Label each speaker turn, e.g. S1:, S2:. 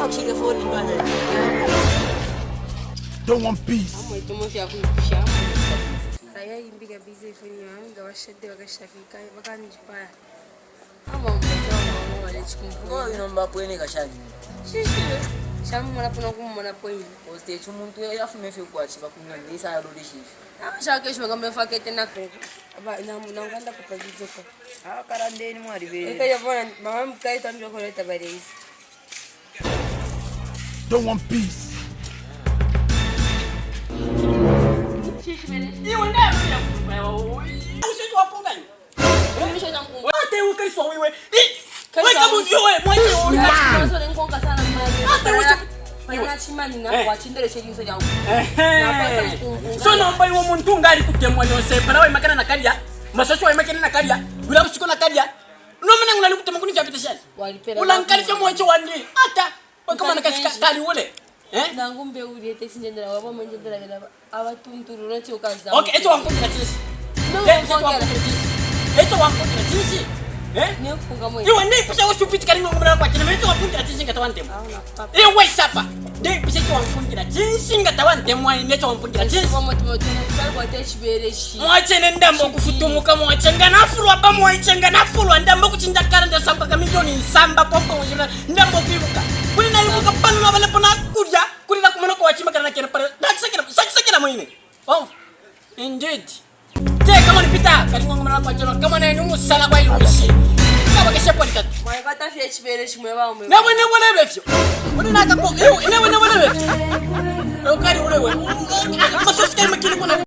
S1: Don't want peace.
S2: Shamu mwanapona kumona point.
S3: Oste chumuntu yafume fe kwachiba kumwandisa yarudishishi.
S2: Shaka kesho ngamba fakete na ko. Aba nganda kupazizoka.
S3: Karandeni mwari be.
S2: Eka yabona mama mkai tambyo koleta barezi.
S1: Don't want peace.
S4: Iwe ndapia wewe. Usitu wapunga ni.
S2: Misho zangu.
S4: Ate ukariso wewe. Wewe kama wewe mwache wewe.
S2: Sasa ngonga sana mali. Chimani na kwa chindele shelinzo yangu.
S4: So naomba iwo muntu ngali kutemwa yose para wewe makana na kalia. Masosho wewe makana na kalia. Bila kushiko na kalia. Nomena ngula kutemwa kuni chapita shani. Ulankali cha mwache wandi. Ata kama nakashika kali wole.
S2: Ndangumbe ulete sinjendera wabo mwenjendera bela abatunturu nochi ukaza.
S4: Okay, eto wankundira chisi. Eto wankundira chisi.
S2: Niyo kufunga moyo.
S4: Iwe ndi pisa usupiti kali ngomera kwa chini meto wankundira chisi ngatawante. Iwe sapa. Ndi pisa wankundira chisi ngatawante mwa neto wankundira chisi.
S2: Mama tumotona kwa techibereshi.
S4: Mwache ndambo kufutumuka mwache nganafuru aba mwache nganafuru ndambo kuchinja karanda samba ka milioni nsamba popo mwana ndambo kwibuka. Kuri na ibuka panu abale pona kurya kuri na kumona kwa chima kana kera para. Sakira mwine. Oh. Indeed. Kama nipita kali ngomera kwa chino kama na numu sala kwa ilushi. Kama kesha polika.
S2: Mwa kata fie chibereshi mwewa umwe.
S4: Na bone befyo. Uri naka ko. Ne bone befyo. Okari ule we. Masosi kali makili kuna